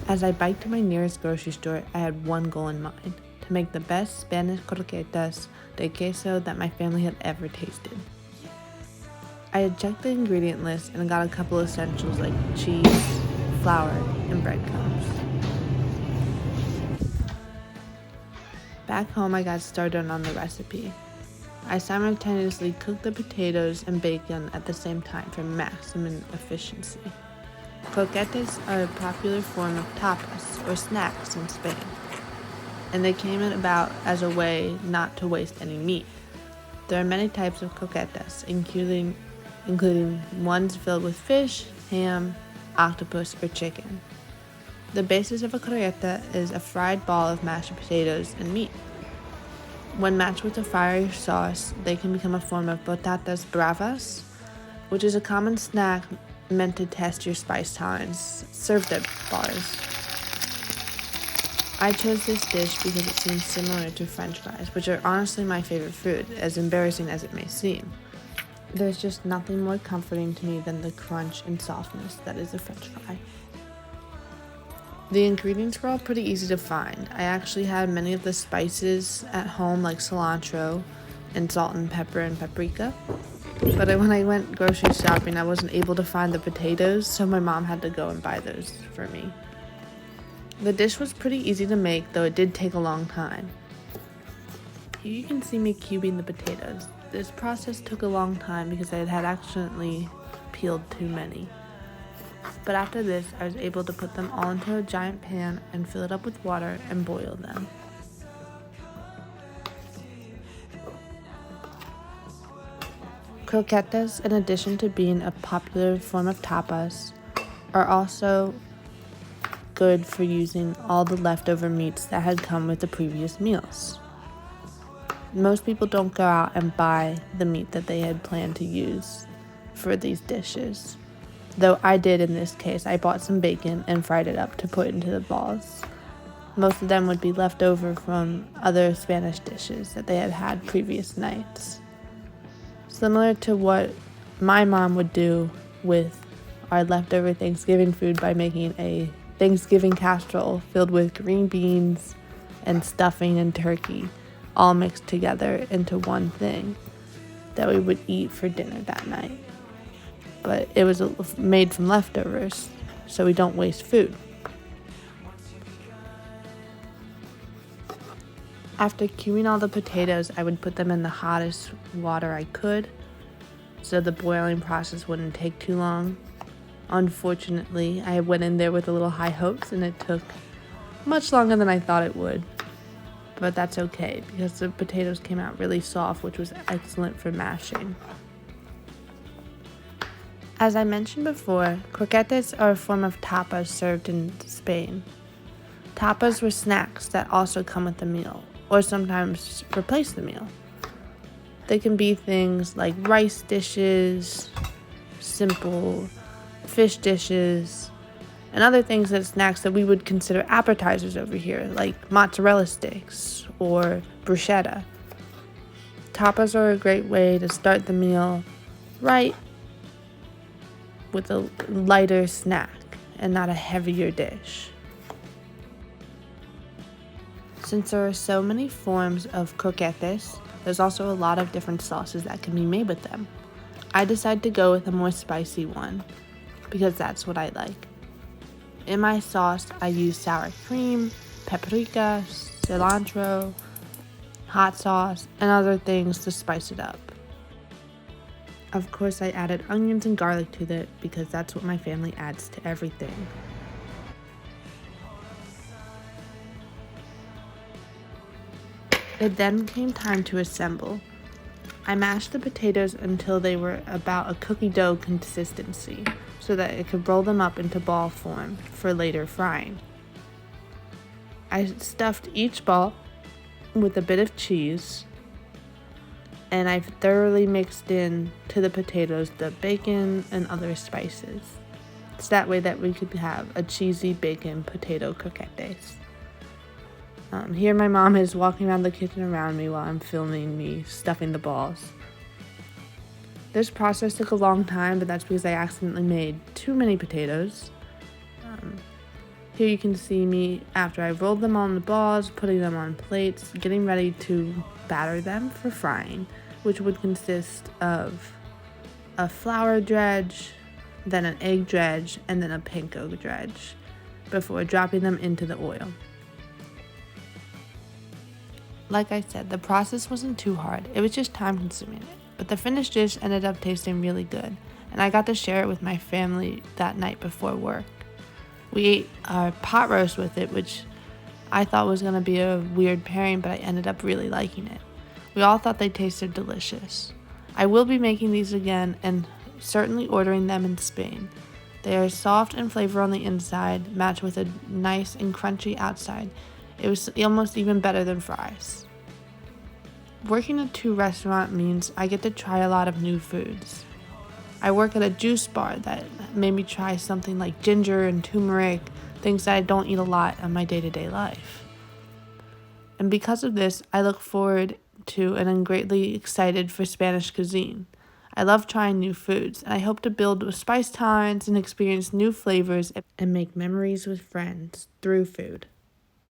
As I biked to my nearest grocery store, I had one goal in mind: to make the best Spanish croquetes de queso that my family had ever tasted. I had checked the ingredient list and got a couple essentials like cheese, flour, and breadcrumbs. Back home, I got started on the recipe. I simultaneously cooked the potatoes and bacon at the same time for maximum efficiency. Croquetes are a popular form of tapas, or snacks, in Spain, and they came about as a way not to waste any meat. There are many types of croquetes, including ones filled with fish, ham, octopus, or chicken. The basis of a croqueta is a fried ball of mashed potatoes and meat. When matched with a fiery sauce, they can become a form of patatas bravas, which is a common snack meant to test your spice tolerance, served at bars. I chose this dish because it seems similar to French fries, which are honestly my favorite food, as embarrassing as it may seem. There's just nothing more comforting to me than the crunch and softness that is a French fry. The ingredients were all pretty easy to find. I actually had many of the spices at home, like cilantro and salt and pepper and paprika. But when I went grocery shopping, I wasn't able to find the potatoes, so my mom had to go and buy those for me. The dish was pretty easy to make, though it did take a long time. Here you can see me cubing the potatoes. This process took a long time because I had accidentally peeled too many. But after this, I was able to put them all into a giant pan and fill it up with water and boil them. Croquetes, in addition to being a popular form of tapas, are also good for using all the leftover meats that had come with the previous meals. Most people don't go out and buy the meat that they had planned to use for these dishes. Though I did in this case. I bought some bacon and fried it up to put into the balls. Most of them would be left over from other Spanish dishes that they had had previous nights. Similar to what my mom would do with our leftover Thanksgiving food by making a Thanksgiving casserole filled with green beans and stuffing and turkey, all mixed together into one thing that we would eat for dinner that night. But it was made from leftovers, so we don't waste food. After queuing all the potatoes, I would put them in the hottest water I could, so the boiling process wouldn't take too long. Unfortunately, I went in there with a little high hopes, and it took much longer than I thought it would. But that's okay, because the potatoes came out really soft, which was excellent for mashing. As I mentioned before, croquetes are a form of tapas served in Spain. Tapas were snacks that also come with the meal, or sometimes replace the meal. They can be things like rice dishes, simple fish dishes, and other things that snacks that we would consider appetizers over here, like mozzarella sticks or bruschetta. Tapas are a great way to start the meal right with a lighter snack and not a heavier dish. Since there are so many forms of croquetes, there's also a lot of different sauces that can be made with them. I decided to go with a more spicy one because that's what I like. In my sauce, I use sour cream, paprika, cilantro, hot sauce, and other things to spice it up. Of course, I added onions and garlic to it because that's what my family adds to everything. It then came time to assemble. I mashed the potatoes until they were about a cookie dough consistency so that I could roll them up into ball form for later frying. I stuffed each ball with a bit of cheese, and I've thoroughly mixed in to the potatoes the bacon and other spices. It's that way that we could have a cheesy bacon potato croquetes. Here my mom is walking around the kitchen around me while I'm filming me stuffing the balls. This process took a long time, but that's because I accidentally made too many potatoes. Here you can see me after I rolled them on the balls, putting them on plates, getting ready to batter them for frying, which would consist of a flour dredge, then an egg dredge, and then a panko dredge, before dropping them into the oil. Like I said, the process wasn't too hard, it was just time consuming, but the finished dish ended up tasting really good, and I got to share it with my family that night before work. We ate our pot roast with it, which I thought was going to be a weird pairing, but I ended up really liking it. We all thought they tasted delicious. I will be making these again and certainly ordering them in Spain. They are soft and flavor on the inside, matched with a nice and crunchy outside. It was almost even better than fries. Working at 2 restaurant means I get to try a lot of new foods. I work at a juice bar that made me try something like ginger and turmeric, things that I don't eat a lot in my day-to-day life. And because of this, I look forward to and am greatly excited for Spanish cuisine. I love trying new foods, and I hope to build spice tolerance and experience new flavors and make memories with friends through food.